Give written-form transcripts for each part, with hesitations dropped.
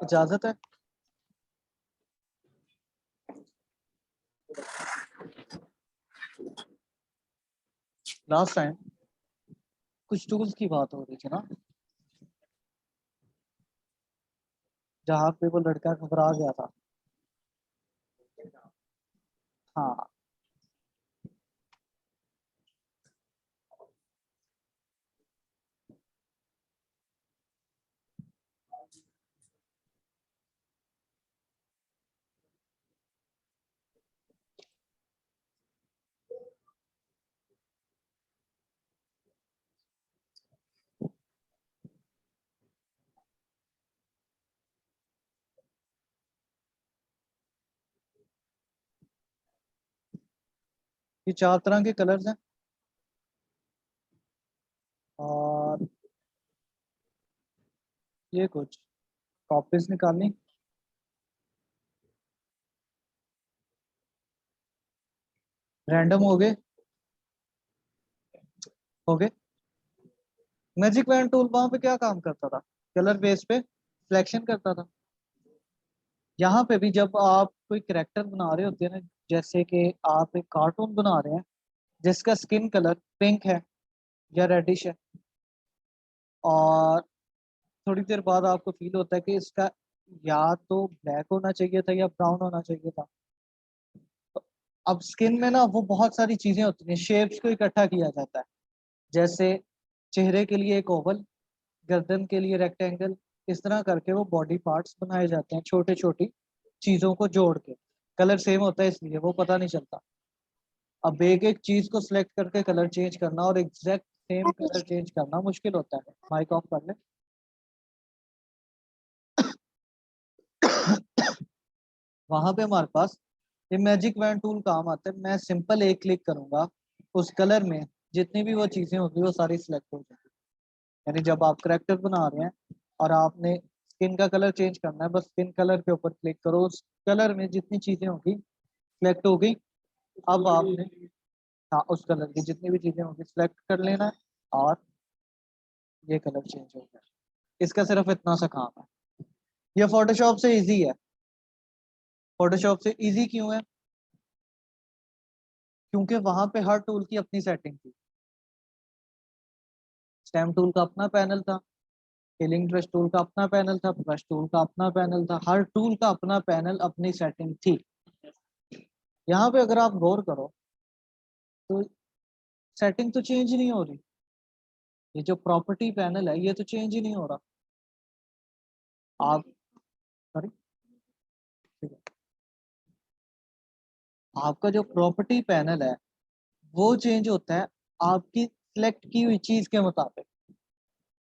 इजाजत है? Last time कुछ टूल्स की बात हो रही थी ना, जहाँ पे वो लड़का घबरा गया था। हाँ, ये 4 तरह के कलर्स हैं और ये कुछ कॉपीज निकालनी। रैंडम हो गए। मैजिक वैन टूल वहां पे क्या काम करता था? कलर बेस पे सिलेक्शन करता था। यहाँ पे भी जब आप कोई करेक्टर बना रहे होते हैं ना, जैसे कि आप एक कार्टून बना रहे हैं जिसका स्किन कलर पिंक है या रेडिश है, और थोड़ी देर बाद आपको फील होता है कि इसका या तो ब्लैक होना चाहिए था या ब्राउन होना चाहिए था। अब स्किन में ना वो बहुत सारी चीजें होती हैं, शेप्स को इकट्ठा किया जाता है। जैसे चेहरे के लिए एक ओवल, गर्दन के लिए रेक्टेंगल, इस तरह करके वो बॉडी पार्ट्स बनाए जाते हैं छोटे छोटी चीजों को जोड़ के। कलर सेम होता है इसलिए वो पता नहीं चलता। अब एक एक चीज को सिलेक्ट करके कलर चेंज करना और एग्जैक्ट सेम कलर चेंज करना मुश्किल होता है। माइक ऑफ कर ले। वहां पे हमारे पास ये मैजिक वैन टूल काम आता है। मैं सिंपल एक क्लिक करूंगा, उस कलर में जितनी भी वो चीजें होंगी वो सारी सिलेक्ट हो जाएगी। यानी जब आप करेक्टर बना रहे हैं और आपने स्किन का कलर चेंज करना है, बस स्किन कलर के ऊपर क्लिक करो, उस कलर में जितनी चीजें होंगी सिलेक्ट हो गई। अब आपने, हाँ, उस कलर की जितनी भी चीजें होंगी सिलेक्ट कर लेना है और ये कलर चेंज हो गया। इसका सिर्फ इतना सा काम है। ये फोटोशॉप से इजी है। फोटोशॉप से इजी क्यों है? क्योंकि वहां पे हर टूल की अपनी सेटिंग थी। स्टैम्प टूल का अपना पैनल था, फिलिंग ब्रश टूल का अपना पैनल था, ब्रश टूल का अपना पैनल था, हर टूल का अपना पैनल, अपनी सेटिंग थी। यहाँ पे अगर आप गौर करो तो सेटिंग तो चेंज नहीं हो रही। ये जो प्रॉपर्टी पैनल है ये तो चेंज ही नहीं हो रहा। आप, सॉरी, ठीक है, आपका जो प्रॉपर्टी पैनल है वो चेंज होता है आपकी सिलेक्ट की हुई चीज के मुताबिक।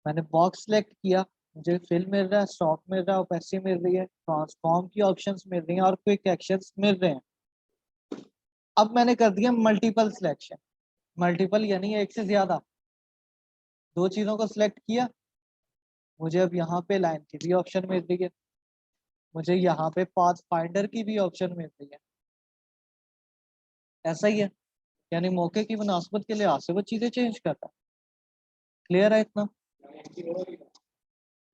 मैंने बॉक्स सिलेक्ट किया, मुझे फिल मिल रहा है, स्टॉक मिल रहा है, ओपेसिटी मिल रही है, ट्रांसफॉर्म की ऑप्शंस मिल रही हैं और क्विक एक्शंस मिल रहे हैं। अब मैंने कर दिया मल्टीपल सिलेक्शन। मल्टीपल यानी एक से ज्यादा, दो चीजों को सिलेक्ट किया। मुझे अब यहाँ पे लाइन की भी ऑप्शन मिल रही है, मुझे यहाँ पे पाथ फाइंडर की भी ऑप्शन मिल रही है। ऐसा ही है, यानी मौके की मुनासबत के लिहाज से वो चीजें चेंज करता है। क्लियर है इतना?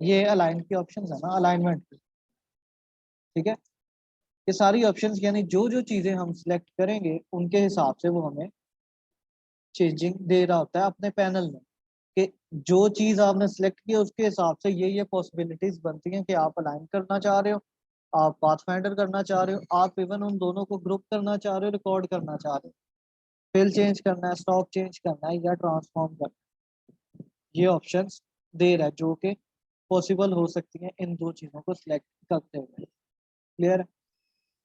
ये अलाइन की ऑप्शन है ना, अलाइनमेंट की। ठीक है, ये सारी ऑप्शंस यानी जो जो चीजें हम सिलेक्ट करेंगे उनके हिसाब से वो हमें चेंजिंग दे रहा होता है अपने पैनल में, कि जो चीज आपने सिलेक्ट की उसके हिसाब से ये पॉसिबिलिटीज बनती हैं कि आप अलाइन करना चाह रहे हो, आप पाथफाइंडर करना चाह रहे हो, आप इवन उन दोनों को ग्रुप करना चाह रहे हो, रिकॉर्ड करना चाह रहे हो, फिल चेंज करना है, स्टॉक चेंज करना है या ट्रांसफॉर्म करना है। ये ऑप्शंस दे रहा है जो कि पॉसिबल हो सकती हैं इन दो चीजों को सिलेक्ट करते हुए। क्लियर?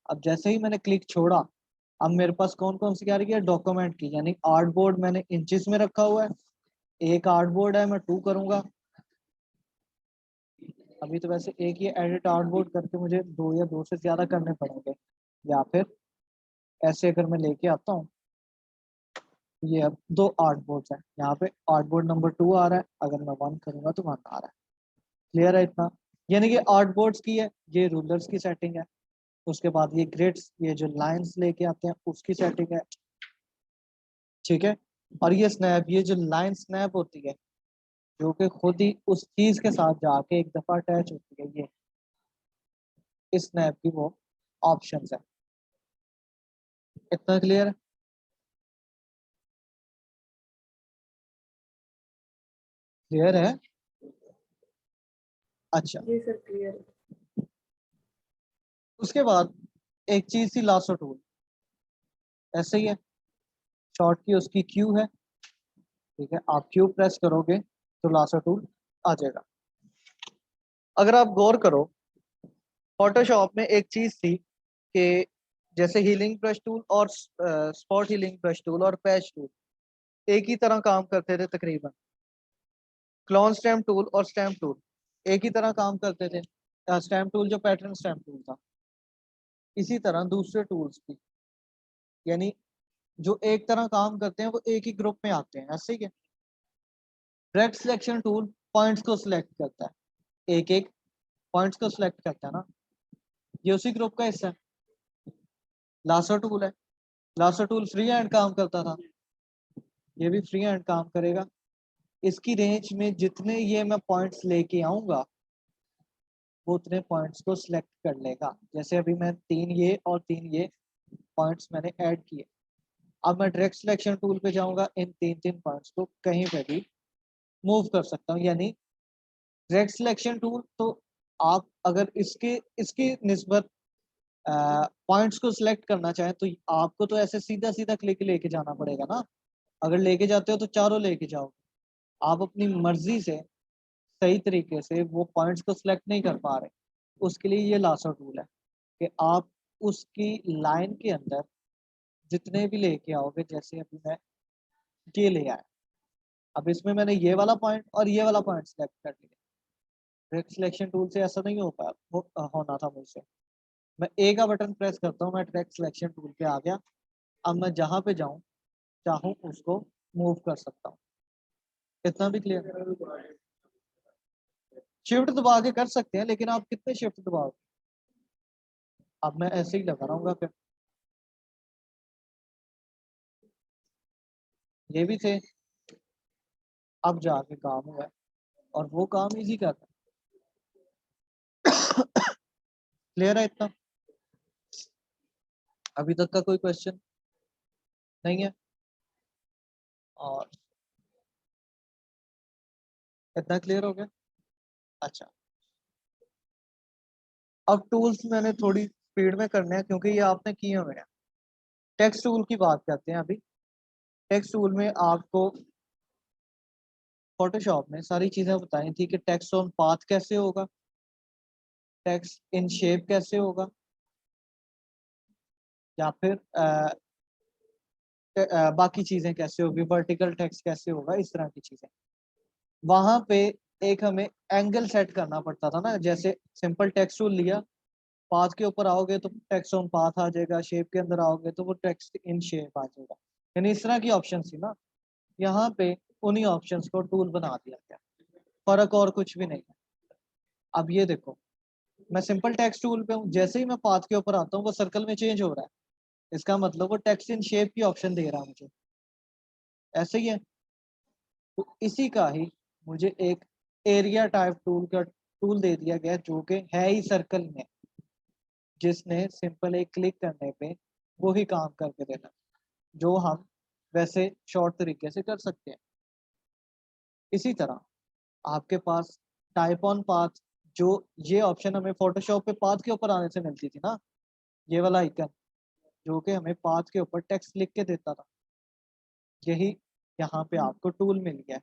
अब जैसे ही मैंने क्लिक छोड़ा, अब मेरे पास कौन कौन सी आ रही है? डॉक्यूमेंट की, यानी आर्ट बोर्ड मैंने इंचेस में रखा हुआ है। एक आर्ट बोर्ड है, मैं 2 करूंगा। अभी तो वैसे एक ही एडिट आर्ट बोर्ड करके मुझे 2 या 2 से ज्यादा करने पड़ेंगे, या फिर ऐसे अगर मैं लेके आता हूँ, ये अब 2 आर्ट बोर्ड है। यहाँ पे आर्ट बोर्ड नंबर 2 आ रहा है, अगर मैं 1 करूंगा तो 1 आ रहा है। क्लियर है इतना? यानी कि आर्ट बोर्ड्स की है, ये रूलर्स की सेटिंग है। उसके बाद ये ग्रिड्स, ये जो लाइंस लेके आते हैं उसकी सेटिंग है। ठीक है, और ये स्नैप, ये जो लाइन स्नैप होती है जो कि खुद ही उस चीज के साथ जाके एक दफा अटैच होती है, ये इस स्नैप की वो ऑप्शंस है। इतना क्लियर है? क्लियर है? अच्छा, जी सर क्लियर है। उसके बाद एक चीज थी लासो टूल। ऐसे ही है, शॉर्ट की उसकी क्यू है, ठीक है, आप क्यू प्रेस करोगे तो लासो टूल आ जाएगा। अगर आप गौर करो, फोटोशॉप में एक चीज थी कि जैसे हीलिंग ब्रश टूल और स्पॉट हीलिंग ब्रश टूल और पैच टूल एक ही तरह काम करते थे तकरीबन। क्लोन स्टैम्प टूल और स्टैम्प टूल एक ही तरह काम करते थे। स्टैम्प टूल जो पैटर्न स्टैम्प टूल था, इसी तरह दूसरे टूल्स भी, यानी जो एक तरह काम करते हैं वो एक ही ग्रुप में आते हैं। ऐसे ही है। डायरेक्ट सिलेक्शन टूल पॉइंट्स को सिलेक्ट करता है, एक एक पॉइंट्स को सिलेक्ट करता है ना, ये उसी ग्रुप का हिस्सा है। लासो टूल है, लासो टूल फ्री हैंड काम करता था, ये भी फ्री हैंड काम करेगा। इसकी रेंज में जितने ये मैं पॉइंट्स लेके आऊंगा वो उतने पॉइंट्स को सिलेक्ट कर लेगा। जैसे अभी मैं 3 ये और 3 ये पॉइंट्स मैंने ऐड किए, अब मैं डायरेक्ट सिलेक्शन टूल पे जाऊंगा, इन 3 पॉइंट्स को कहीं पे भी मूव कर सकता हूँ। यानी डायरेक्ट सिलेक्शन टूल तो आप अगर इसके इसकी निस्बत पॉइंट्स को सिलेक्ट करना चाहें तो आपको तो ऐसे सीधा सीधा क्लिक लेके जाना पड़ेगा ना। अगर लेके जाते हो तो चारों लेके जाओ, आप अपनी मर्जी से सही तरीके से वो पॉइंट्स को सिलेक्ट नहीं कर पा रहे। उसके लिए ये लासो टूल है कि आप उसकी लाइन के अंदर जितने भी लेके आओगे, जैसे अभी मैं ये ले आया, अब इसमें मैंने ये वाला पॉइंट और ये वाला पॉइंट सिलेक्ट कर लिया। डायरेक्ट सिलेक्शन टूल से ऐसा नहीं हो पाया, होना था मुझसे। मैं ए का बटन प्रेस करता हूँ, मैं डायरेक्ट सिलेक्शन टूल पे आ गया। अब मैं जहाँ पे जाऊँ चाहूँ उसको मूव कर सकता हूँ। इतना भी क्लियर? शिफ्ट दबा के कर सकते हैं, लेकिन आप कितने शिफ्ट दबाओगे? अब मैं ऐसे ही लगा रहूंगा फिर। ये भी थे, अब जाके काम हुआ है और वो काम इजी करता है। क्लियर है इतना? अभी तक का कोई क्वेश्चन नहीं है? और इतना क्लियर हो गया? अच्छा, अब टूल्स मैंने थोड़ी स्पीड में करने हैं क्योंकि ये आपने किए हुए हैं। टेक्स्ट टूल की बात करते हैं अभी। टेक्स्ट टूल में आपको फोटोशॉप में सारी चीजें बताई थी कि टेक्स्ट ऑन पाथ कैसे होगा, टेक्स्ट इन शेप कैसे होगा, या फिर बाकी चीजें कैसे होगी, वर्टिकल टेक्स्ट कैसे होगा, इस तरह की चीजें। वहां पे एक हमें एंगल सेट करना पड़ता था ना। जैसे सिंपल टेक्स्ट टूल लिया, पाथ के ऊपर आओगे तो टेक्स्ट ऑन पाथ आ जाएगा, शेप के अंदर आओगे तो वो टेक्स्ट इन शेप आ जाएगा, यानी इस तरह की ऑप्शन थी ना। यहाँ पे उन्हीं ऑप्शंस को टूल बना दिया गया, फर्क और कुछ भी नहीं है। अब ये देखो, मैं सिंपल टेक्स्ट टूल पे हूँ, जैसे ही मैं पाथ के ऊपर आता हूँ वो सर्कल में चेंज हो रहा है, इसका मतलब वो टेक्स्ट इन शेप की ऑप्शन दे रहा है मुझे। ऐसे ही है। तो इसी का ही मुझे एक एरिया टाइप टूल का टूल दे दिया गया जो कि है ही सर्कल में, जिसने सिंपल एक क्लिक करने पे वो ही काम करके देना, जो हम वैसे शॉर्ट तरीके से कर सकते हैं। इसी तरह आपके पास टाइप ऑन पाथ, जो ये ऑप्शन हमें फोटोशॉप पे पाथ के ऊपर आने से मिलती थी ना, ये वाला आइकन जो कि हमें पाथ के ऊपर टेक्स्ट लिख के देता था, यही यहाँ पे आपको टूल मिल गया है।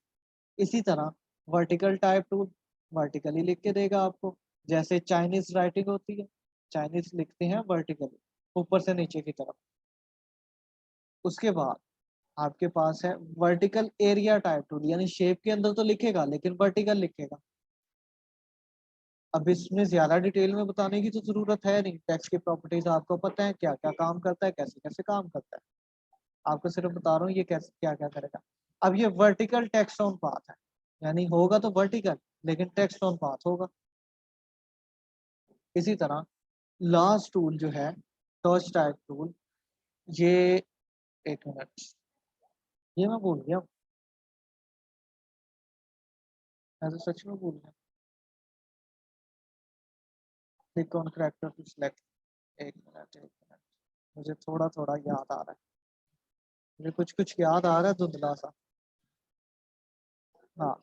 इसी तरह वर्टिकल टाइप टूल वर्टिकली लिख के देगा आपको, जैसे चाइनीज राइटिंग होती है, चाइनीज लिखते हैं वर्टिकली ऊपर से नीचे की तरफ। उसके बाद आपके पास है वर्टिकल एरिया टाइप टूल, यानी शेप के अंदर तो लिखेगा लेकिन वर्टिकल लिखेगा। अब इसमें ज्यादा डिटेल में बताने की तो जरूरत है नहीं, टेक्स्ट की प्रॉपर्टीज आपको पता है, क्या क्या काम करता है, कैसे कैसे काम करता है। आपको सिर्फ बता रहा हूँ ये कैसे क्या क्या करेगा। अब ये वर्टिकल टेक्स्ट ऑन पाथ है, यानी होगा तो वर्टिकल लेकिन टेक्स्ट ऑन पाथ होगा। इसी तरह लास्ट टूल जो है टच टाइप टूल, ये एक मिनट, ये मैं भूल गया, मैं तो सच में भूल गया। Click on character to select. एक मिनट, मुझे थोड़ा थोड़ा याद आ रहा है, मुझे कुछ कुछ याद आ रहा है धुंधला सा। हाँ,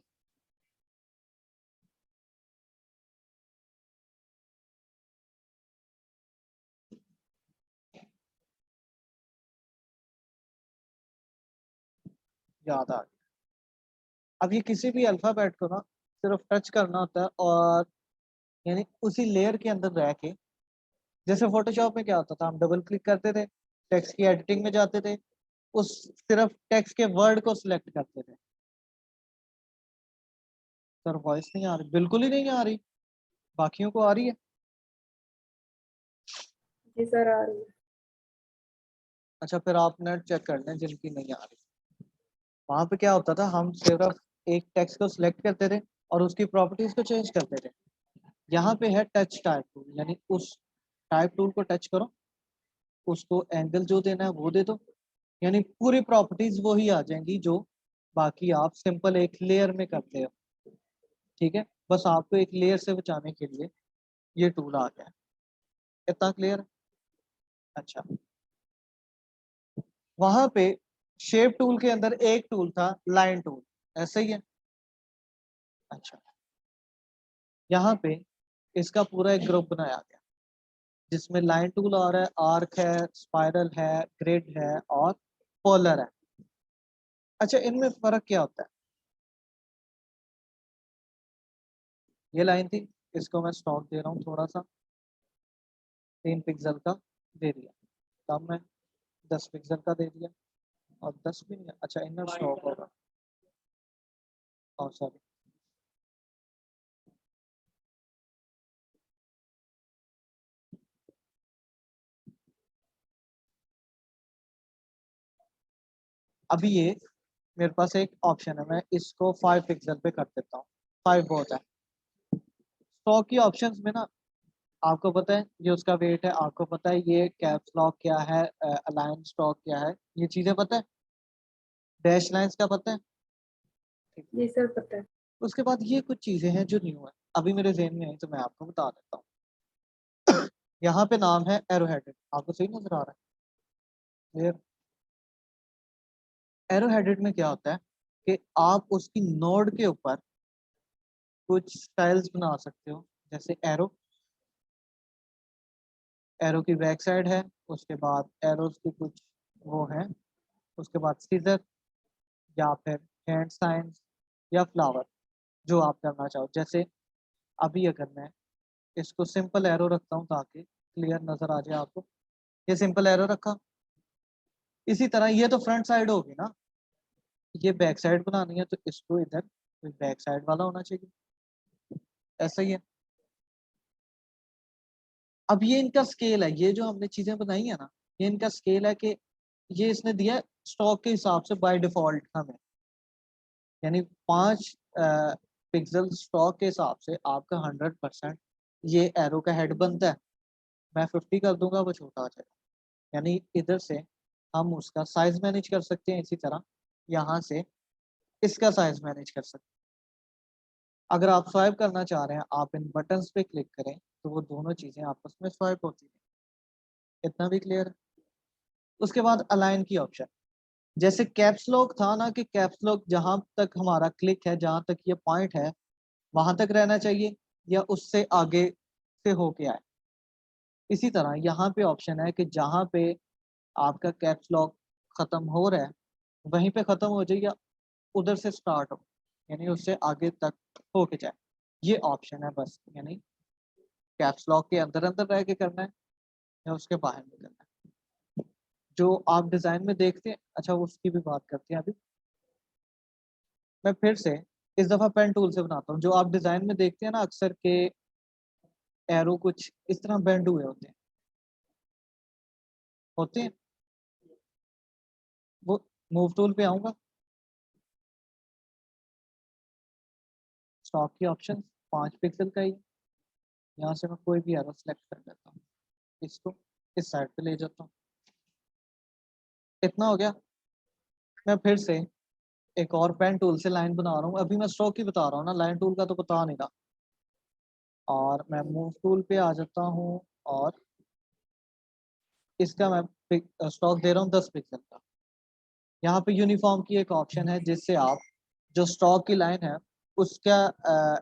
याद आ गया। अब ये किसी भी अल्फाबेट को ना सिर्फ टच करना होता है, और यानी उसी लेयर के अंदर रह के, जैसे फोटोशॉप में क्या होता था, हम डबल क्लिक करते थे, टेक्स्ट की एडिटिंग में जाते थे, उस सिर्फ टेक्स्ट के वर्ड को सिलेक्ट करते थे। सर वॉइस नहीं आ रही, बिल्कुल ही नहीं आ रही। बाकियों को आ रही है? जी सर आ रही है। अच्छा, फिर आप नेट चेक कर लें जिनकी नहीं आ रही। वहां पे क्या होता था, हम सिर्फ एक टेक्स्ट को सिलेक्ट करते थे और उसकी प्रॉपर्टीज को चेंज करते थे। यहाँ पे है टच टाइप टूल, यानी उस टाइप टूल को टच करो, उसको एंगल जो देना है वो दे दो, यानी पूरी प्रॉपर्टीज वो ही आ जाएंगी जो बाकी आप सिंपल एक लेयर में करते हो। ठीक है, बस आपको एक लेयर से बचाने के लिए ये टूल आ गया है। इतना क्लियर? अच्छा, वहां पे शेप टूल के अंदर एक टूल था लाइन टूल, ऐसे ही है। अच्छा, यहाँ पे इसका पूरा एक ग्रुप बनाया गया जिसमें लाइन टूल आ रहा है, आर्क है, स्पाइरल है, ग्रिड है और पोलर है। अच्छा, इनमें फर्क क्या होता है? ये लाइन थी, इसको मैं स्टॉक दे रहा हूँ थोड़ा सा, 3 पिक्सल का दे दिया, कम है 10 पिक्सल का दे दिया, और 10 भी नहीं है। अच्छा, इनर स्टॉक होगा, और सॉरी, अभी ये मेरे पास एक ऑप्शन है, मैं इसको 5 पिक्सल पे कर देता हूँ, 5 बहुत है। स्टॉक की ऑप्शंस में ना, आपको पता है ये उसका वेट है, आपको पता है ये कैप्स लॉक क्या है, अलाइन स्टॉक क्या है, ये चीजें पता है, डैश लाइंस का पता है। जी सर पता है। उसके बाद ये कुछ चीजें हैं जो न्यू है, अभी मेरे जहन में आई तो मैं आपको बता देता हूँ। यहाँ पे नाम है एरो हेडेड, आपको सही नजर आ रहा है? एरो हेडेड में क्या होता है कि आप उसकी नोड के ऊपर कुछ स्टाइल्स बना सकते हो, जैसे एरो, एरो की बैक साइड है, उसके बाद एरोस की कुछ वो है, उसके बाद सीजर, या फिर हैंड साइंस, या फ्लावर, जो आप करना चाहो। जैसे अभी अगर मैं इसको सिंपल एरो रखता हूँ ताकि क्लियर नजर आ जाए आपको, ये सिंपल एरो रखा। इसी तरह ये तो फ्रंट साइड होगी ना, ये बैक साइड बनानी है तो इसको इधर बैक साइड वाला होना चाहिए, ऐसा ही है। अब ये इनका स्केल है, ये जो हमने चीजें बनाई है ना, ये इनका स्केल है कि ये इसने दिया स्टॉक के हिसाब से बाय डिफॉल्ट हमें, यानी 5 पिक्सल स्टॉक के हिसाब से आपका 100% ये एरो का हेड बनता है। मैं 50 कर दूंगा, वो छोटा हो जाएगा, यानी इधर से हम उसका साइज मैनेज कर सकते हैं, इसी तरह यहाँ से इसका साइज मैनेज कर सकते हैं। अगर आप स्वाइप करना चाह रहे हैं, आप इन बटन्स पे क्लिक करें तो वो दोनों चीजें आपस में स्वाइप होती हैं। इतना भी क्लियर है? उसके बाद अलाइन की ऑप्शन, जैसे कैप्स लॉक था ना, कि कैप्स लॉक जहां तक हमारा क्लिक है, जहां तक ये पॉइंट है वहां तक रहना चाहिए, या उससे आगे से होके आए। इसी तरह यहाँ पे ऑप्शन है कि जहाँ पे आपका कैप्स लॉक खत्म हो रहा है वहीं पे खत्म हो जाए, या उधर से स्टार्ट हो, यानी उससे आगे तक होके जाए। ये ऑप्शन है बस, यानी कैप्स लॉक के अंदर अंदर रह के करना है या उसके बाहर में करना है, जो आप डिजाइन में देखते हैं। अच्छा, उसकी भी बात करते हैं अभी। मैं फिर से इस दफा पेन टूल से बनाता हूँ। जो आप डिजाइन में देखते हैं ना अक्सर के एरो कुछ इस तरह बेंड हुए होते हैं, वो मूव टूल पे आऊंगा, स्टॉक की ऑप्शन 5 पिक्सल का ही, यहाँ से मैं कोई भी एरो सेलेक्ट कर लेता हूँ, इसको इस साइड पे ले जाता हूँ। इतना हो गया। मैं फिर से एक और पेन टूल से लाइन बना रहा हूँ, अभी मैं स्ट्रोक की बता रहा हूँ ना, लाइन टूल का तो बता नहीं रहा। और मैं मूव टूल पे आ जाता हूँ और इसका मैं स्टॉक दे रहा हूँ 10 पिक्सल का। यहाँ पे यूनिफॉर्म की एक ऑप्शन है जिससे आप जो स्टॉक की लाइन है उसका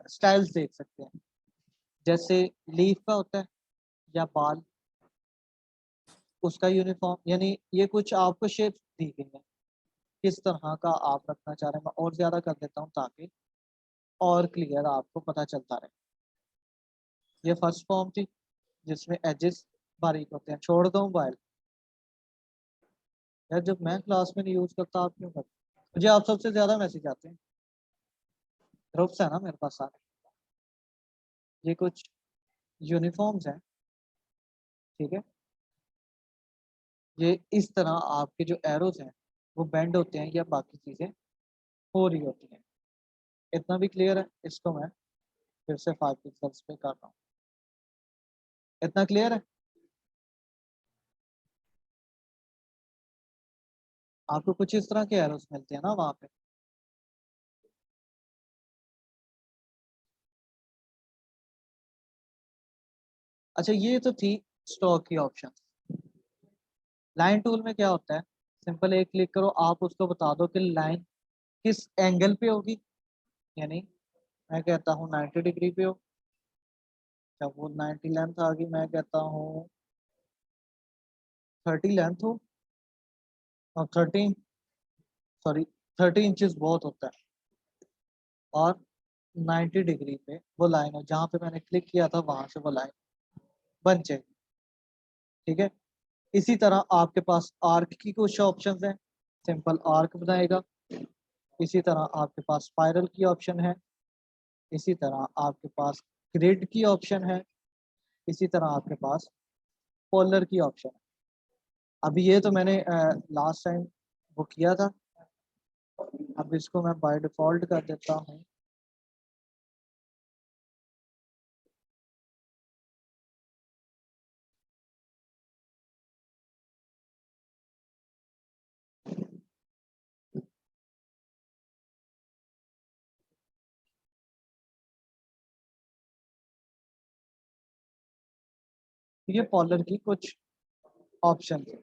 स्टाइल्स देख सकते हैं, जैसे लीफ का होता है या बाल, उसका यूनिफॉर्म, यानी ये कुछ आपको शेप दी गई है किस तरह का आप रखना चाह रहे हैं। मैं और ज्यादा कर देता हूँ ताकि और क्लियर आपको पता चलता रहे। ये फर्स्ट फॉर्म थी जिसमें एजेस बारीक होते हैं। छोड़ दो मोबाइल यार, जब मैं क्लास में नहीं यूज करता आप क्यों करते? मुझे आप सबसे ज्यादा मैसेज आते हैं, ग्रुप्स है ना मेरे पास सारे। ये कुछ यूनिफॉर्म्स हैं, ठीक है। ये इस तरह आपके जो एरोज हैं वो बेंड होते हैं या बाकी चीजें हो रही होती हैं। इतना भी क्लियर है? इसको मैं फिर से 5 पिक्सल्स पे कर रहा हूँ। इतना क्लियर है? आपको कुछ इस तरह के एरोस मिलते हैं ना वहां पे। अच्छा, ये तो थी स्टॉक की ऑप्शन। लाइन टूल में क्या होता है? सिंपल एक क्लिक करो, आप उसको बता दो कि लाइन किस एंगल पे होगी। यानी मैं कहता हूँ 90 डिग्री पे हो, जब वो 90 लेंथ आ गई मैं कहता हूँ 30 लेंथ हो, और 13 सॉरी 30 इंचेस बहुत होता है, और 90 डिग्री पे वो लाइन है जहाँ पे मैंने क्लिक किया था वहां से वो लाइन बन जाएगी, ठीक है। इसी तरह आपके पास आर्क की कुछ ऑप्शंस हैं, सिंपल आर्क बनाएगा। इसी तरह आपके पास स्पाइरल की ऑप्शन है। इसी तरह आपके पास ग्रिड की ऑप्शन है। इसी तरह आपके पास पोलर की ऑप्शन है। अभी ये तो मैंने लास्ट टाइम वो किया था। अब इसको मैं बाय डिफॉल्ट कर देता हूँ। ये पोलर की कुछ ऑप्शन है,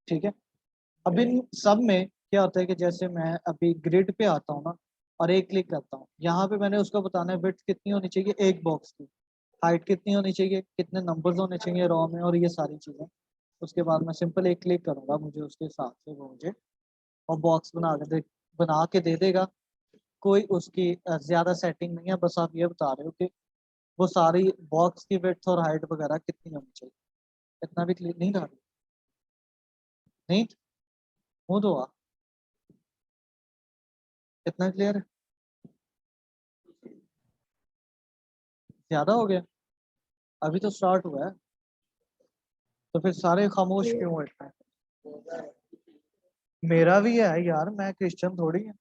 ठीक है। अब इन सब में क्या होता है कि जैसे मैं अभी ग्रिड पे आता हूँ ना और एक क्लिक करता हूँ, यहाँ पे मैंने उसको बताना है विड्थ कितनी होनी चाहिए एक बॉक्स की, हाइट कितनी होनी चाहिए, कितने नंबर्स होने चाहिए रॉ में, और ये सारी चीज़ें। उसके बाद मैं सिंपल एक क्लिक करूंगा, मुझे उसके हिसाब से वो मुझे और बॉक्स बना के दे देगा। कोई उसकी ज़्यादा सेटिंग नहीं है, बस आप ये बता रहे हो कि वो सारी बॉक्स की विड्थ और हाइट वगैरह कितनी होनी चाहिए। इतना भी क्लियर नहीं रहा? नहीं, वो तो इतना क्लियर है? ज़्यादा हो गया? अभी तो स्टार्ट हुआ है, तो फिर सारे खामोश क्यों बैठे हैं? मेरा भी है यार, मैं क्रिश्चियन थोड़ी है।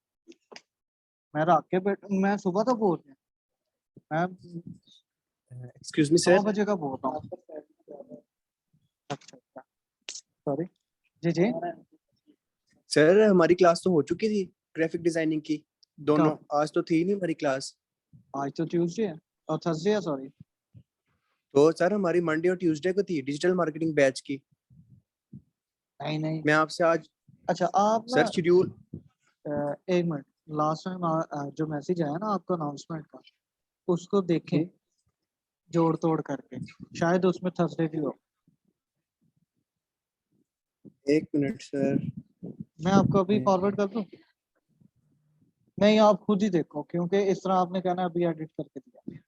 मैं रख के बैठ, मैं सुबह तो बोल रहा हूँ, मैं एक्सक्यूज मी 9 सर। बजे का बोल रहा हूँ। अच्छा अच्छा, सॉरी। जी जी। सर हमारी क्लास तो हो चुकी थी ग्राफिक डिजाइनिंग की, दोनों। कब? आज तो थी नहीं हमारी क्लास। आज तो ट्यूसडे है और थर्सडे है, सॉरी। तो सर हमारी मंडे और ट्यूसडे को थी डिजिटल मार्केटिंग बैच की। नहीं नहीं। मैं आपसे आज अच्छा आप ना सर शेड्यूल। एक मिनट, लास्ट टाइम जो मैसेज आया ना आपको अनाउंसमेंट का, उसको देखें जोड़ तोड़ करके, शायद उसमें थर्सडे भी हो। एक मिनट सर। मैं आपको अभी फॉरवर्ड कर दूं? नहीं, आप खुद ही देखो, क्योंकि इस तरह आपने कहना अभी एडिट करके दिया।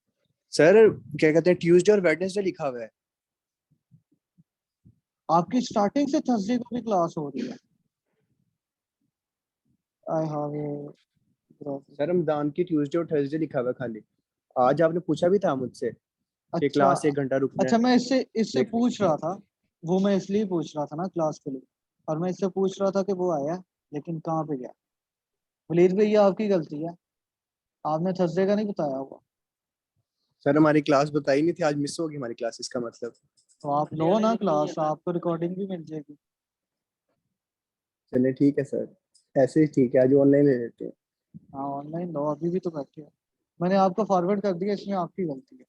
सर क्या कहते हैं, ट्यूसडे और वेडनेसडे लिखा हुआ है। आपकी स्टार्टिंग से थर्सडे को भी क्लास हो रही है? आई हैव सर रमजान की ट्यूसडे और थर्सडे लिखा हुआ है खाली। आज आपने पूछा भी था मुझसे कि अच्छा क्लास 1 घंटा रुकना अच्छा, है, मैं इससे इससे लेकिन पूछ रहा था। वो मैं इसलिए पूछ रहा था ना क्लास के लिए, और मैं इससे पूछ रहा था कि वो आया लेकिन कहाँ पे गया। वलीद भैया आपकी गलती है, आपने थर्सडे का नहीं बताया हुआ। सर हमारी क्लास बताई नहीं थी, आज मिस होगी हमारी क्लास, इसका मतलब। तो आप लो ना क्लास, आपको रिकॉर्डिंग भी मिल जाएगी। चलिए ठीक है सर, ऐसे ही ठीक है, आज ऑनलाइन ले लेते हैं। हाँ ऑनलाइन लो, अभी भी तो बैठे हो। मैंने आपको फॉरवर्ड कर दिया, इसमें आपकी गलती है।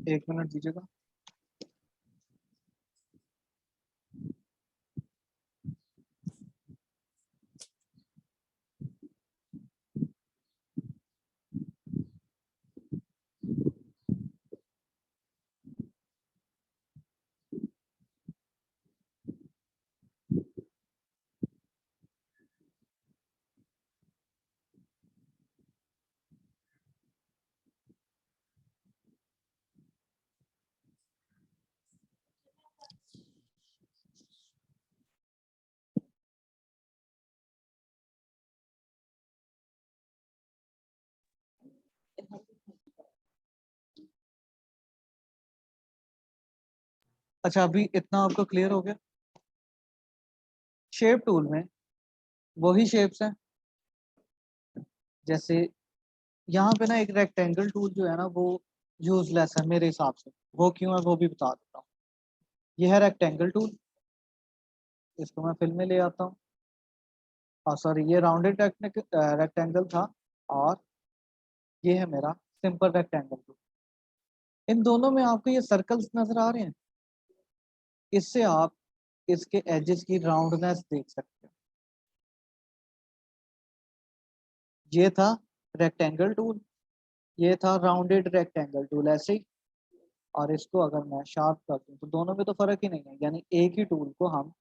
एक मिनट दीजिएगा। अच्छा, अभी इतना आपको क्लियर हो गया। शेप टूल में वही शेप्स हैं, जैसे यहाँ पे ना एक रेक्टेंगल टूल जो है ना वो यूजलेस है मेरे हिसाब से। वो क्यों है वो भी बता देता हूँ। ये है रेक्टेंगल टूल, इसको मैं फिल में ले आता हूँ। और सॉरी, ये राउंडेड रेक्टेंगल था, और ये है मेरा सिंपल रेक्टेंगल टूल। इन दोनों में आपको ये सर्कल्स नजर आ रहे हैं, इससे आप इसके एजेस की राउंडनेस देख सकते हो। ये था रेक्टेंगल टूल, ये था राउंडेड रेक्टेंगल टूल, ऐसे ही। और इसको अगर मैं शार्प कर दूं तो दोनों में तो फर्क ही नहीं है, यानी एक ही टूल को हम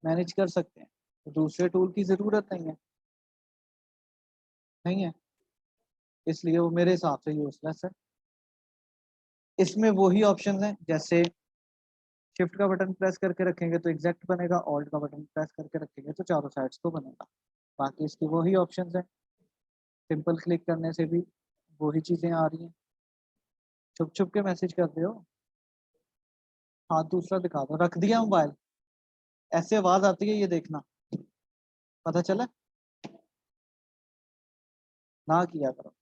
मैनेज कर सकते हैं, तो दूसरे टूल की जरूरत नहीं है, नहीं है, इसलिए वो मेरे हिसाब से यूजलेस है। इसमें वही ऑप्शन है, जैसे शिफ्ट का बटन प्रेस करके रखेंगे तो एग्जैक्ट बनेगा, ऑल्ट का बटन प्रेस करके रखेंगे तो चारों साइड्स को बनेगा। बाकी इसकी वही ऑप्शन है, सिंपल क्लिक करने से भी वही चीज़ें आ रही हैं। छुप छुप के मैसेज कर रहे हो, हाथ दूसरा दिखा दो, रख दिया मोबाइल, ऐसे आवाज आती है, ये देखना, पता चला ना किया करो।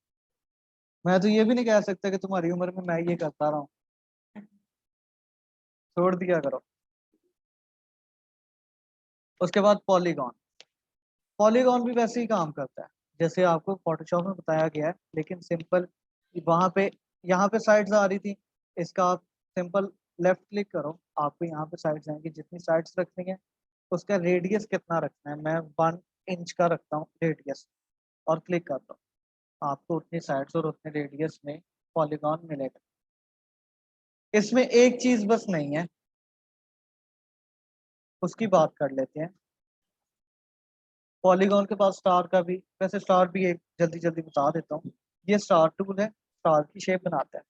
मैं तो ये भी नहीं कह सकता कि तुम्हारी उम्र में मैं ये करता रहा हूँ, छोड़ दिया करो। उसके बाद पॉलीगॉन, पॉलीगॉन भी वैसे ही काम करता है जैसे आपको फोटोशॉप में बताया गया है, लेकिन सिंपल वहां पे, यहाँ पे साइड्स आ रही थी, इसका आप सिंपल लेफ्ट क्लिक करो, आपको यहाँ पे साइड्स आएंगी, जितनी साइड्स रखनी है उसका रेडियस कितना रखना है, मैं 1 इंच का रखता हूँ रेडियस, और क्लिक करता हूँ, आपको उतनी साइड्स और उतने रेडियस में पॉलीगॉन मिलेगा। इसमें एक चीज बस नहीं है, उसकी बात कर लेते हैं। पॉलीगॉन के पास स्टार का भी, वैसे स्टार भी एक जल्दी जल्दी बता देता हूँ। ये स्टार टूल है, स्टार की शेप बनाता है।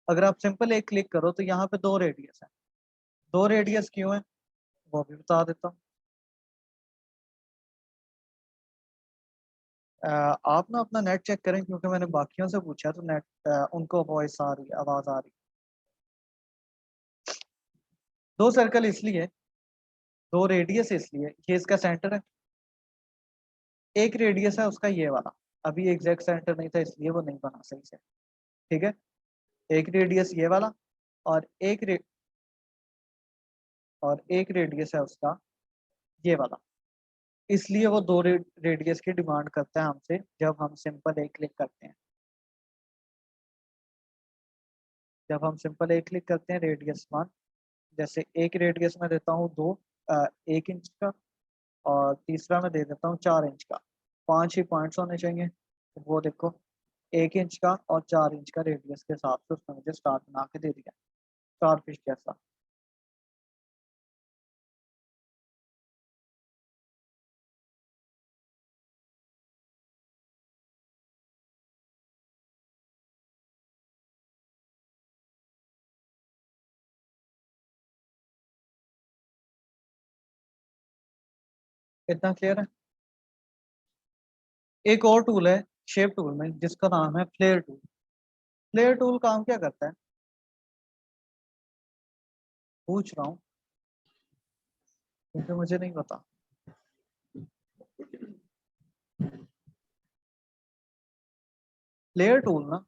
अगर आप सिंपल एक क्लिक करो तो यहाँ पे 2 रेडियस है, 2 रेडियस क्यों है वो भी बता देता हूँ। आप ना अपना नेट चेक करें, क्योंकि मैंने बाकियों से पूछा तो नेट उनको वॉइस आ रही है, आवाज आ रही है। 2 सर्कल इसलिए, 2 रेडियस इसलिए, ये इसका सेंटर है, एक रेडियस है उसका ये वाला, अभी एग्जैक्ट सेंटर नहीं था इसलिए वो नहीं बना सही से, ठीक है। एक रेडियस ये वाला, और और एक रेडियस है उसका ये वाला, इसलिए वो 2 रेडियस की डिमांड करता है हमसे जब हम सिंपल एक क्लिक करते हैं। जब हम सिंपल एक क्लिक करते हैं रेडियस 1, जैसे एक रेडियस में देता हूँ 1 इंच का, और तीसरा मैं दे देता हूँ 4 इंच का, 5 ही पॉइंट्स होने चाहिए, तो वो देखो 1 इंच का और 4 इंच का रेडियस के हिसाब से उसने मुझे स्टार बना के दे दिया, स्टार फिश जैसा। इतना क्लियर है। एक और टूल है शेप टूल में जिसका नाम है फ्लेयर टूल। फ्लेयर टूल काम क्या करता है पूछ रहा हूँ, क्योंकि मुझे नहीं पता। फ्लेयर टूल ना,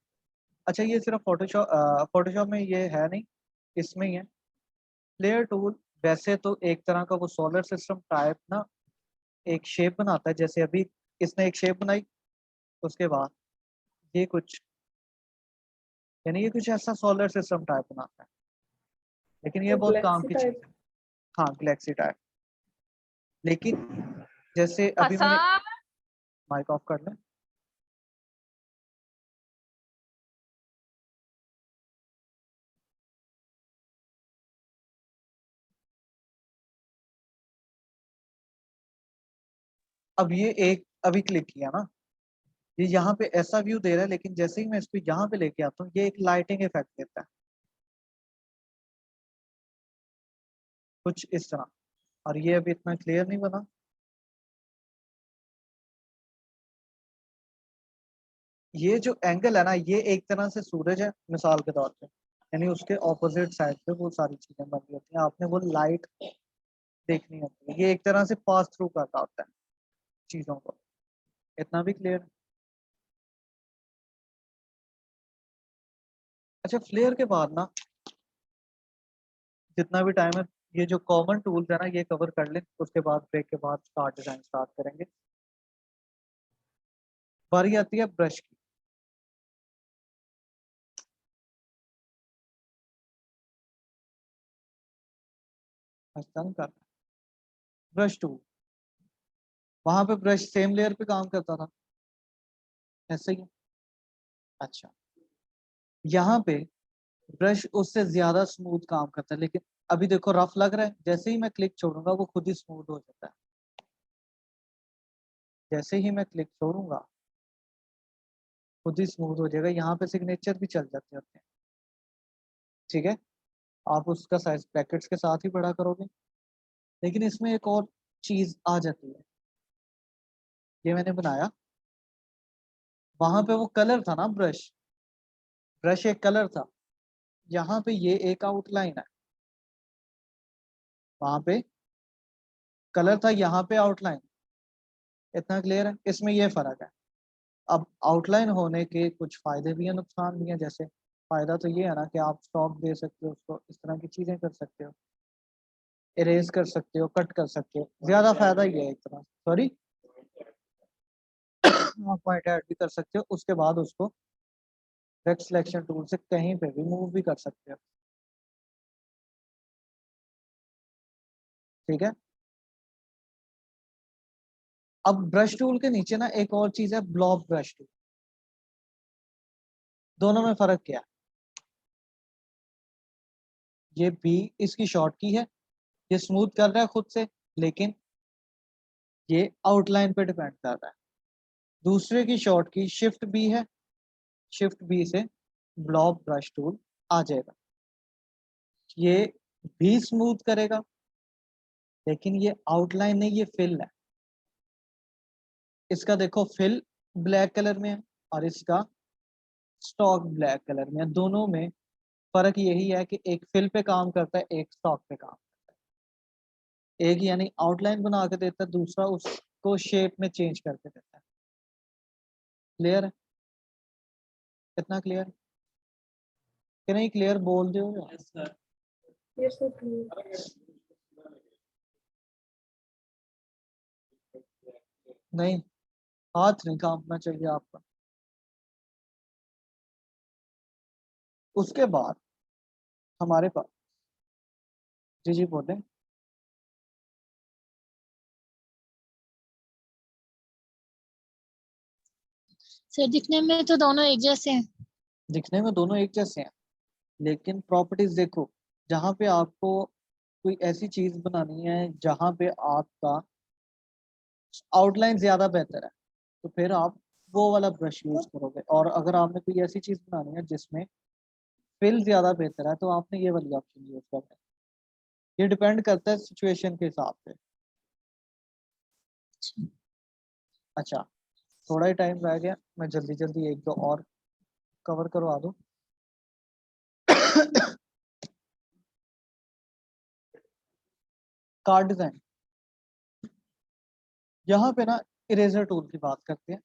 अच्छा ये सिर्फ फोटोशॉप में ये है नहीं, इसमें ही है। फ्लेयर टूल वैसे तो एक तरह का वो सोलर सिस्टम टाइप ना एक शेप बनाता है, जैसे अभी इसने एक शेप बनाई, उसके बाद ये कुछ यानी ये कुछ ऐसा सोलर सिस्टम टाइप बनाता है, लेकिन ये तो बहुत काम गैलेक्सी की चीज टाइप। है। हाँ गैलेक्सी टाइप। लेकिन जैसे अभी मैंने माइक ऑफ कर लें। अब ये एक अभी क्लिक किया ना, ये यहाँ पे ऐसा व्यू दे रहा है, लेकिन जैसे ही मैं इसको यहाँ पे लेके आता हूँ ये एक लाइटिंग इफेक्ट देता है कुछ इस तरह। और ये अभी इतना क्लियर नहीं बना। ये जो एंगल है ना, ये एक तरह से सूरज है मिसाल के तौर पे, यानी उसके ऑपोजिट साइड पे वो सारी चीजें बन रही होती हैं, आपने वो लाइट देखनी होती है। ये एक तरह से पास थ्रू कर रहा होता है चीजों को। इतना भी क्लियर। अच्छा फ्लेयर के बाद ना, जितना भी टाइम है, ये जो कॉमन टूल्स है ना ये कवर कर लें, उसके बाद ब्रेक के बाद स्टार्ट डिजाइन स्टार्ट करेंगे। बारी आती है ब्रश की। कर ब्रश टूल, वहां पे ब्रश सेम लेयर पे काम करता था ऐसे ही। अच्छा, यहाँ पे ब्रश उससे ज्यादा स्मूथ काम करता है, लेकिन अभी देखो रफ लग रहा है, जैसे ही मैं क्लिक छोड़ूंगा वो खुद ही स्मूथ हो जाता है। जैसे ही मैं क्लिक छोड़ूंगा खुद ही स्मूथ हो जाएगा। यहाँ पे सिग्नेचर भी चल जाते होते हैं। ठीक है, आप उसका साइज ब्रैकेट्स के साथ ही बड़ा करोगे, लेकिन इसमें एक और चीज आ जाती है। ये मैंने बनाया, वहां पे वो कलर था ना, ब्रश ब्रश एक कलर था, यहाँ पे ये एक आउटलाइन है। वहां पे कलर था, यहाँ पे आउटलाइन। इतना क्लियर है, इसमें ये फर्क है। अब आउटलाइन होने के कुछ फायदे भी हैं नुकसान भी हैं। जैसे फायदा तो ये है ना कि आप स्टॉक दे सकते हो उसको, इस तरह की चीजें कर सकते हो, इरेज कर सकते हो, कट कर सकते हो। ज्यादा फायदा ये है एक तरह, सॉरी आप पॉइंट ऐड भी कर सकते हो, उसके बाद उसको टेक्स्ट सिलेक्शन टूल से कहीं पे भी मूव भी कर सकते हो। ठीक है, अब ब्रश टूल के नीचे ना एक और चीज है, ब्लॉब ब्रश टूल। दोनों में फर्क क्या है? ये बी इसकी शॉर्ट की है, ये स्मूथ कर रहा है खुद से, लेकिन ये आउटलाइन पे डिपेंड कर रहा है। दूसरे की शॉर्ट की शिफ्ट बी है, शिफ्ट बी से ब्लॉब ब्रश टूल आ जाएगा। ये भी स्मूथ करेगा, लेकिन ये आउटलाइन नहीं, ये फिल है। इसका देखो फिल ब्लैक कलर में है और इसका स्टॉक ब्लैक कलर में है। दोनों में फर्क यही है कि एक फिल पे काम करता है, एक स्टॉक पे काम। एक यानी आउटलाइन बना के देता है, दूसरा उसको शेप में चेंज करके देता है। क्लियर है? कितना क्लियर कि नहीं? क्लियर बोल दो। ये सब clear। नहीं, हाथ नहीं कांपना चाहिए आपका। उसके बाद हमारे पास, जी जी बोले। सर दिखने में तो दोनों एक जैसे हैं। दिखने में दोनों एक जैसे हैं, लेकिन प्रॉपर्टीज देखो। जहाँ पे आपको कोई ऐसी चीज बनानी है जहाँ पे आपका आउटलाइन ज्यादा बेहतर है, तो फिर आप वो वाला ब्रश यूज करोगे। और अगर आपने कोई ऐसी चीज बनानी है जिसमें फिल ज्यादा बेहतर है, तो आपने ये वाली ऑप्शन यूज करना है। ये डिपेंड करता है सिचुएशन के हिसाब से। अच्छा, थोड़ा ही टाइम रह गया, मैं जल्दी जल्दी एक दो और कवर करवा दूं। कार्ड डिजाइन, यहाँ पे ना इरेजर टूल की बात करते हैं।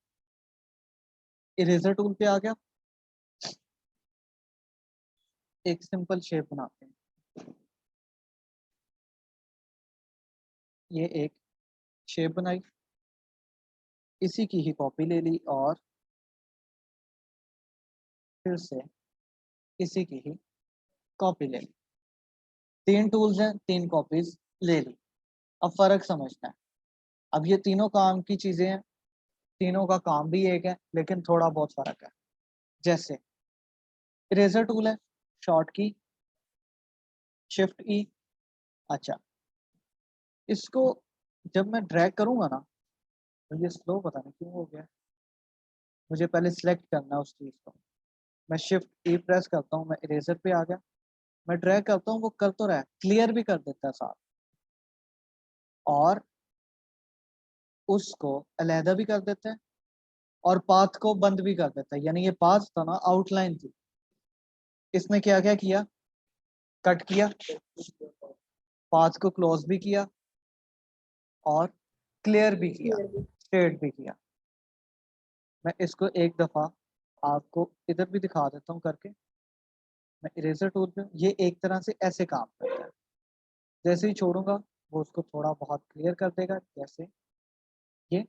इरेजर टूल पे आ गया, एक सिंपल शेप बनाते हैं। ये एक शेप बनाई, इसी की ही कॉपी ले ली और फिर से इसी की ही कॉपी ले ली। 3 टूल्स हैं, 3 कॉपीज ले ली। अब फर्क समझना है। अब ये तीनों काम की चीजें हैं, तीनों का काम भी एक है, लेकिन थोड़ा बहुत फर्क है। जैसे इरेजर टूल है, शॉर्ट की शिफ्ट ई। अच्छा, इसको जब मैं ड्रैग करूंगा ना, तो ये स्लो पता नहीं क्यों हो गया। मुझे पहले सिलेक्ट करना है उस चीज को। मैं शिफ्ट ई प्रेस करता हूँ, मैं इरेजर पे आ गया। मैं ड्रैग करता हूँ, वो कर तो रहा है, क्लियर भी कर देता है साथ, और उसको अलहदा भी कर देते हैं, और पाथ को बंद भी कर देता है। यानी ये पाथ था ना, आउटलाइन थी, इसने क्या क्या किया, कट किया, पाथ को क्लोज भी किया, और क्लियर भी किया, स्ट्रेट भी किया। मैं इसको एक दफा आपको इधर भी दिखा देता हूँ करके। मैं इरेजर टूल पे, ये एक तरह से ऐसे काम करता है। जैसे ही छोड़ूंगा वो उसको थोड़ा बहुत क्लियर कर देगा, जैसे ये।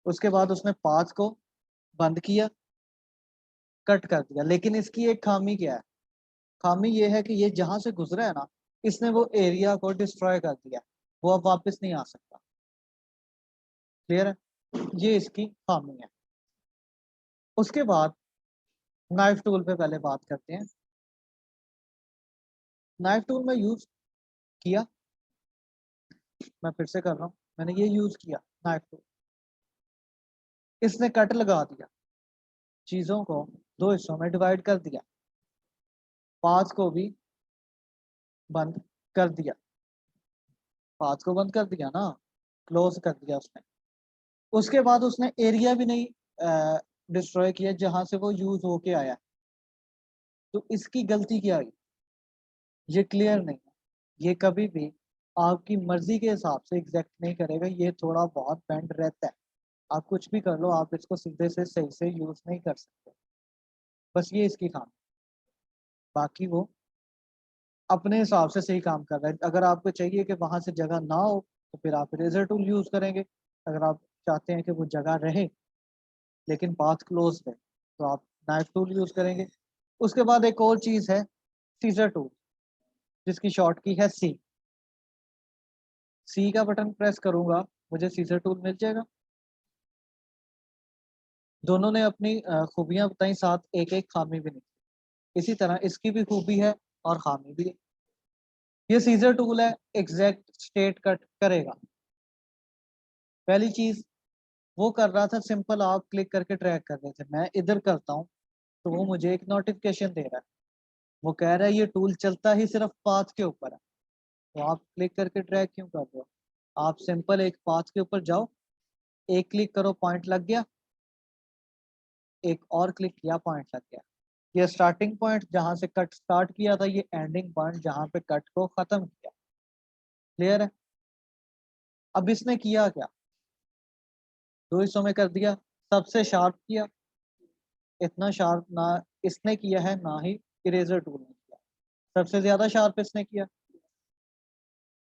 उसके बाद उसने पाथ को बंद किया, कट कर दिया। लेकिन इसकी एक खामी क्या है, खामी ये है कि ये जहां से गुजरा है ना, इसने वो एरिया को डिस्ट्रॉय कर दिया, वो अब वापस नहीं आ सकता। क्लियर है, ये इसकी खामी है। उसके बाद नाइफ टूल पे पहले बात करते हैं। नाइफ टूल में यूज किया, मैं फिर से कर रहा हूँ, मैंने ये यूज किया नाइफ टूल। इसने कट लगा दिया, चीजों को 2 हिस्सों में डिवाइड कर दिया, पाथ को भी बंद कर दिया। पाथ को बंद कर दिया ना, क्लोज कर दिया उसने। उसके बाद उसने एरिया भी नहीं डिस्ट्रॉय किया जहां से वो यूज होके आया। तो इसकी गलती क्या हुई, ये क्लियर नहीं है। ये कभी भी आपकी मर्जी के हिसाब से एग्जैक्ट नहीं करेगा, ये थोड़ा बहुत बेंड रहता है। आप कुछ भी कर लो, आप इसको सीधे से सही से यूज नहीं कर सकते। बस ये इसकी खामी, बाकी वो अपने हिसाब से सही काम कर रहा है। अगर आपको चाहिए कि वहां से जगह ना हो, तो फिर आप इरेजर टूल यूज करेंगे। अगर आप चाहते हैं कि वो जगह रहे लेकिन पाथ क्लोज है, तो आप नाइफ टूल यूज करेंगे। उसके बाद एक और चीज है, सीजर टूल, जिसकी शॉर्ट की है सी। सी का बटन प्रेस करूंगा, मुझे सीजर टूल मिल जाएगा। दोनों ने अपनी खूबियां बताई, साथ एक एक खामी भी नहीं। इसी तरह इसकी भी खूबी है और खामी भी है। ये सीजर टूल है, एग्जैक्ट स्ट्रेट कट करेगा। पहली चीज वो कर रहा था सिंपल, आप क्लिक करके ट्रैक कर रहे थे। मैं इधर करता हूँ तो वो मुझे एक नोटिफिकेशन दे रहा है, वो कह रहा है ये टूल चलता ही सिर्फ पाथ के ऊपर है। तो आप क्लिक करके ट्रैक क्यों कर रहे हो? आप सिंपल एक पाथ के ऊपर जाओ, एक क्लिक करो, पॉइंट लग गया, एक और क्लिक किया, पॉइंट लग गया। ये स्टार्टिंग पॉइंट जहां से कट स्टार्ट किया था, ये एंडिंग पॉइंट जहां पे कट को खत्म किया। क्लियर है? अब इसने किया क्या, 2 हिस्सों में कर दिया, सबसे शार्प किया। इतना शार्प ना इसने किया है, ना ही इरेजर टूल ने किया। सबसे ज्यादा शार्प इसने किया।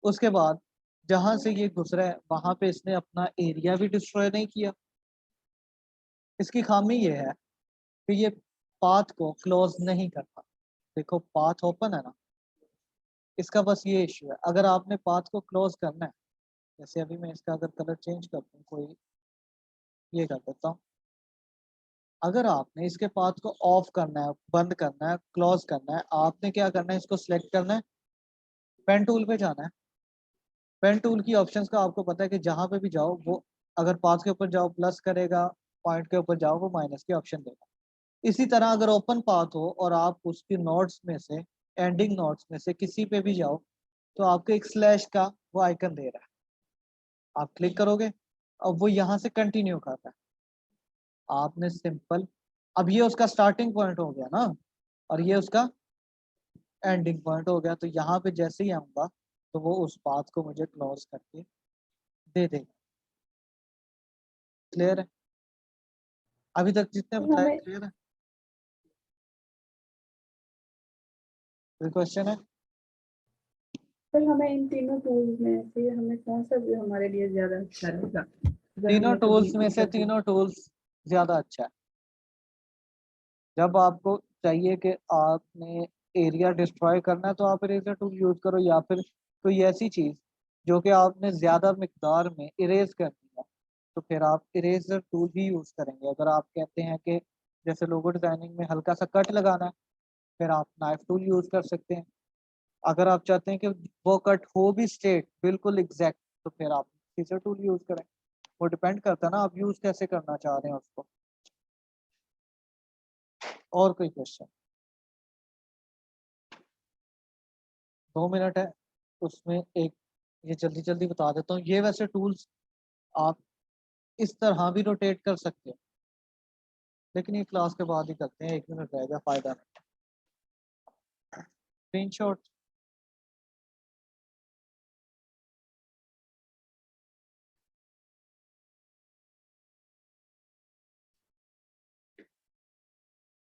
उसके बाद जहां से ये गुजरा है वहां पे इसने अपना एरिया भी डिस्ट्रॉय नहीं किया। इसकी खामी ये है कि ये पाथ को क्लोज नहीं करता। देखो पाथ ओपन है ना, इसका बस ये इश्यू है। अगर आपने पाथ को क्लोज करना है, जैसे अभी मैं इसका अगर कलर चेंज कर दूँ, कोई ये कर देता हूँ। अगर आपने इसके पाथ को ऑफ करना है, बंद करना है, क्लोज करना है, आपने क्या करना है, इसको सिलेक्ट करना है, पेन टूल पे जाना है। पेन टूल की ऑप्शंस का आपको पता है कि जहां पे भी जाओ, वो अगर पाथ के ऊपर जाओ प्लस करेगा, पॉइंट के ऊपर जाओ वो माइनस के ऑप्शन देगा। इसी तरह अगर ओपन पाथ हो और आप उसकी नोट्स में से, एंडिंग नोट्स में से किसी पे भी जाओ, तो आपको एक स्लैश का वो आइकन दे रहा है। आप क्लिक करोगे, अब वो यहाँ से कंटिन्यू कर रहा है। आपने सिंपल, अब ये उसका स्टार्टिंग पॉइंट हो गया ना, और ये उसका एंडिंग पॉइंट हो गया। तो यहाँ पे जैसे ही आऊंगा तो वो उस पाथ को मुझे क्लोज करके दे देगा। क्लियर है? अभी तक जितने तो बताया हमें क्लियर है? कोई क्वेश्चन है? फिर हमें इन तीनों टूल्स में से हमें कौन सा जो हमारे लिए ज्यादा अच्छा रहेगा, अगर तीनों हमें कभी टूल्स में से मतलब तीनों टूल्स ज्यादा अच्छा है। जब आपको चाहिए कि आपने एरिया डिस्ट्रॉय करना है तो आप इरेजर टूल यूज करो, या फिर कोई ऐसी चीज जो कि आपने ज्यादा मिकदार में इरेज करनी है तो फिर आप इरेजर टूल ही यूज करेंगे। अगर आप कहते हैं कि जैसे लोगो डिजाइनिंग में हल्का सा कट लगाना है, फिर आप नाइफ टूल यूज कर सकते हैं। अगर आप चाहते हैं कि वो कट हो भी स्ट्रेट बिल्कुल एग्जैक्ट, तो फिर आप सीजर टूल यूज करें। वो डिपेंड करता है ना आप यूज कैसे करना चाह रहे हैं उसको। और कोई क्वेश्चन? 2 मिनट है, उसमें एक ये जल्दी जल्दी बता देता हूँ। ये वैसे टूल्स आप इस तरह भी रोटेट कर सकते हो, लेकिन ये क्लास के बाद ही करते हैं, 1 मिनट रहेगा, फायदा नहीं। स्क्रीनशॉट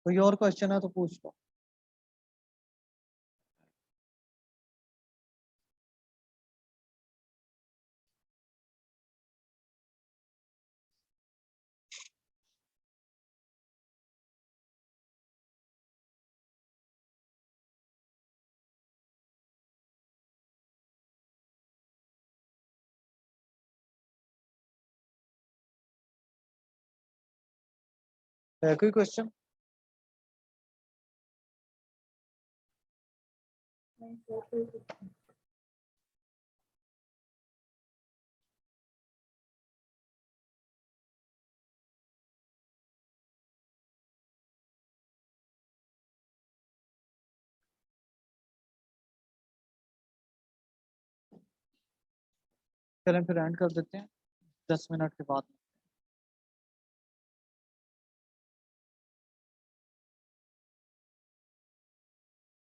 कोई और क्वेश्चन है तो पूछ लो। है कोई क्वेश्चन? नहीं, तो फिर चलें फिर एंड कर देते हैं 10 मिनट के बाद।